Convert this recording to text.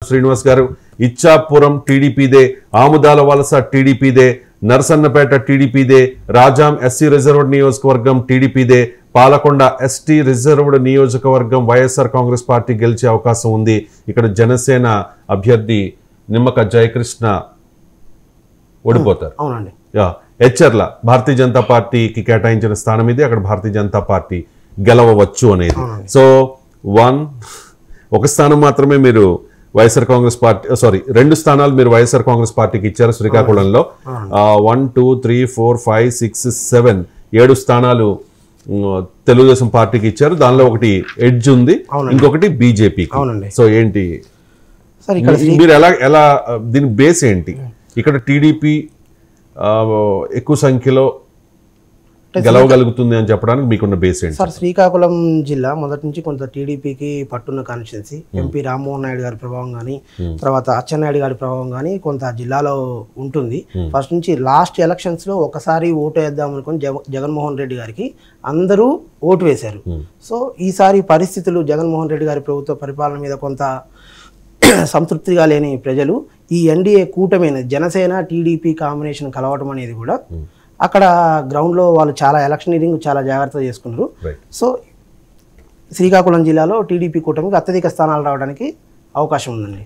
శ్రీనివాస్ గారు, ఇచ్చాపురం టీడీపీదే, ఆముదాల వలస టీడీపీదే, Narasannapeta టీడీపీదే, Rajam SC reserved నియోజకవర్గం టీడీపీదే, పాలకొండ ఎస్టీ రిజర్వ్డ్ నియోజకవర్గం వైఎస్ఆర్ కాంగ్రెస్ పార్టీ గెలిచే అవకాశం ఉంది. ఇక్కడ జనసేన అభ్యర్థి నిమ్మక జయకృష్ణ ఓడిపోతారు. అవునండి. హెచ్చర్ల భారతీయ జనతా పార్టీకి కేటాయించిన స్థానం ఇది, అక్కడ భారతీయ జనతా పార్టీ గెలవవచ్చు అనేది. సో ఒక స్థానం మాత్రమే మీరు వైఎస్ఆర్ కాంగ్రెస్ పార్టీ, సారీ 2 స్థానాలు మీరు వైఎస్ఆర్ కాంగ్రెస్ పార్టీకి ఇచ్చారు శ్రీకాకుళంలో. 1 2 3 4 5 6 7 7 స్థానాలు తెలుగుదేశం పార్టీకి ఇచ్చారు. దానిలో ఒకటి ఎడ్జ్ ఉంది, ఇంకొకటి బీజేపీ. సో ఏంటి మీరు ఎలా దీని బేస్ ఏంటి? ఇక్కడ టీడీపీ ఎక్కువ సంఖ్యలో గెలవగలుగుతుంది అని చెప్పడానికి మీకున్న బేస్ ఏంటి సార్? శ్రీకాకుళం జిల్లా మొదటి నుంచి కొంత టీడీపీకి పట్టున్న కాన్స్టిట్యున్సీ. ఎంపీ రామ్మోహన్ నాయుడు గారి ప్రభావం కానీ, తర్వాత అచ్చెన్నాయుడు గారి ప్రభావం కానీ కొంత జిల్లాలో ఉంటుంది. ఫస్ట్ నుంచి లాస్ట్ ఎలక్షన్స్ లో ఒకసారి ఓటు వేద్దాం అనుకుని జగన్మోహన్ రెడ్డి గారికి అందరూ ఓటు వేశారు. సో ఈసారి పరిస్థితులు జగన్మోహన్ రెడ్డి గారి ప్రభుత్వ పరిపాలన మీద కొంత సంతృప్తిగా లేని ప్రజలు ఈ ఎన్డీఏ కూటమి జనసేన టీడీపీ కాంబినేషన్ కలవటం అనేది కూడా అక్కడ గ్రౌండ్లో వాళ్ళు చాలా ఎలక్షనీరింగ్ చాలా జాగ్రత్తగా చేసుకున్నారు. సో శ్రీకాకుళం జిల్లాలో టీడీపీ కూటమికి అత్యధిక స్థానాలు రావడానికి అవకాశం ఉందండి.